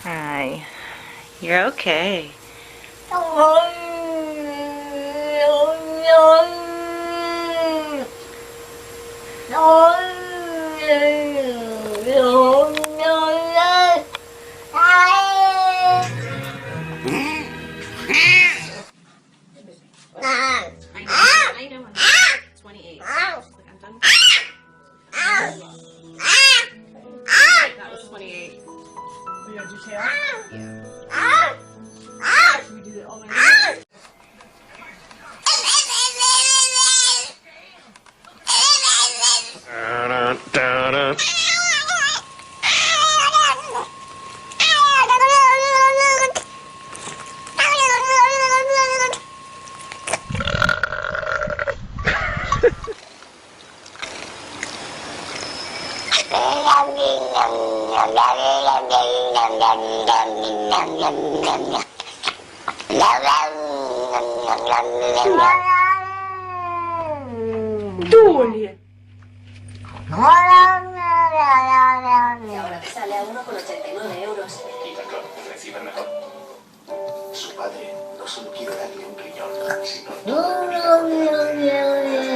Hi. You're okay. How you doing? 28. I'm done. That was 28. Are you gonna do tail? Yeah. Should we do it all the way down? Dole. Y ahora te sale a uno con 89 euros. Y claro, recibe mejor. Su padre no solo quiere darle un riñón, sino todo lo que le puede ofrecer.